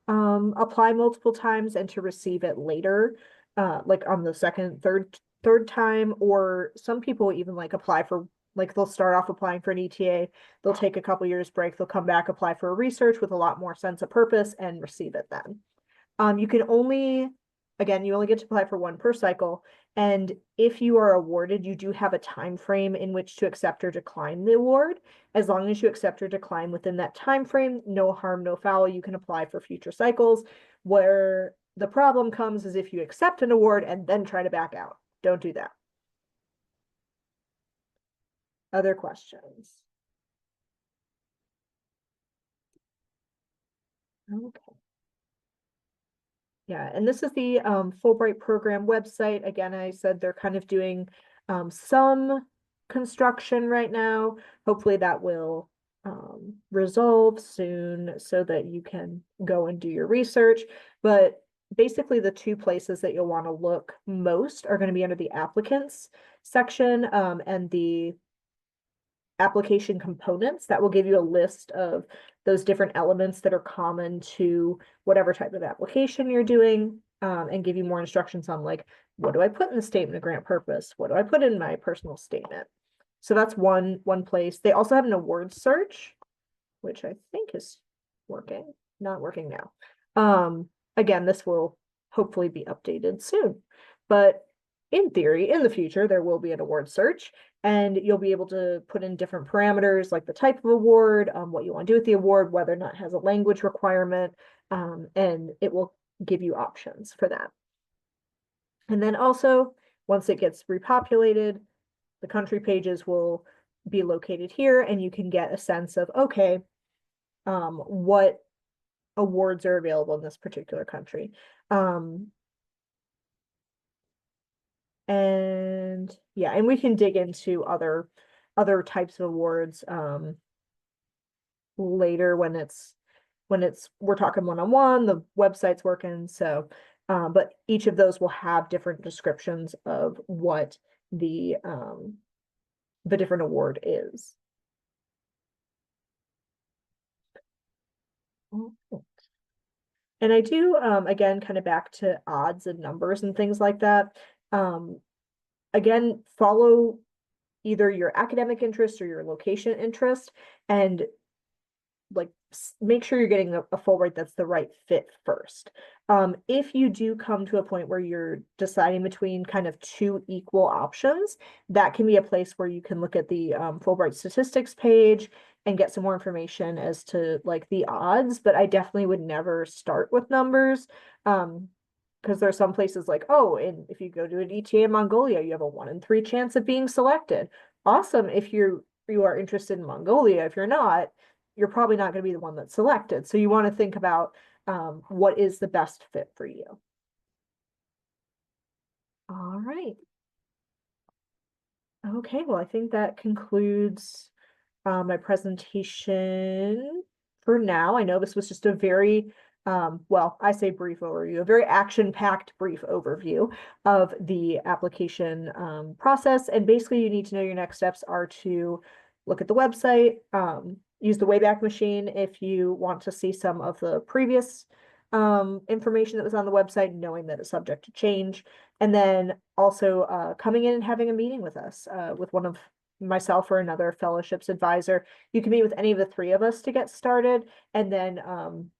apply multiple times and to receive it later, like on the second, third time, or some people even like apply for, like they'll start off applying for an ETA, they'll take a couple years break, they'll come back, apply for a research with a lot more sense of purpose and receive it then. You can only, again, you only get to apply for one per cycle. And if you are awarded, you do have a time frame in which to accept or decline the award. As long as you accept or decline within that time frame, no harm, no foul, you can apply for future cycles. Where the problem comes is if you accept an award and then try to back out. Don't do that. Other questions? Okay. Yeah, and this is the Fulbright program website. Again, I said they're kind of doing some construction right now. Hopefully that will resolve soon so that you can go and do your research. But basically the two places that you'll want to look most are going to be under the applicants section and the application components. That will give you a list of those different elements that are common to whatever type of application you're doing, and give you more instructions on like, what do I put in the statement of grant purpose? What do I put in my personal statement? So that's one place. They also have an award search, which I think is working, not working now. Again, this will hopefully be updated soon, but in theory, in the future, there will be an award search, and you'll be able to put in different parameters like the type of award, what you want to do with the award, whether or not it has a language requirement, and it will give you options for that. And then also, once it gets repopulated, the country pages will be located here, and you can get a sense of, okay, what awards are available in this particular country. And yeah, and we can dig into other types of awards later when we're talking one-on-one, the website's working. So but each of those will have different descriptions of what the different award is. And I do, again, kind of back to odds and numbers and things like that. Again, follow either your academic interest or your location interest, and like make sure you're getting a Fulbright that's the right fit first. If you do come to a point where you're deciding between kind of two equal options, that can be a place where you can look at the Fulbright statistics page and get some more information as to like the odds. But I definitely would never start with numbers, because there are some places like, oh, and if you go to an ETA in Mongolia, you have a 1 in 3 chance of being selected. Awesome if you are interested in Mongolia. If you're not, you're probably not going to be the one that's selected. So you want to think about what is the best fit for you. All right. Okay, well, I think that concludes my presentation for now. I know this was just a very, well, I say brief overview, a very action-packed brief overview of the application process. And basically, you need to know your next steps are to look at the website, use the Wayback Machine if you want to see some of the previous information that was on the website, knowing that it's subject to change. And then also coming in and having a meeting with us, with one of myself or another fellowships advisor. You can meet with any of the three of us to get started. And then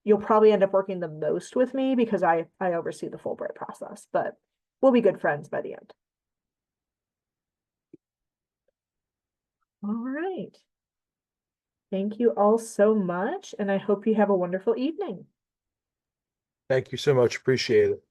you'll probably end up working the most with me because I oversee the Fulbright process, but we'll be good friends by the end. All right. Thank you all so much, and I hope you have a wonderful evening. Thank you so much. Appreciate it.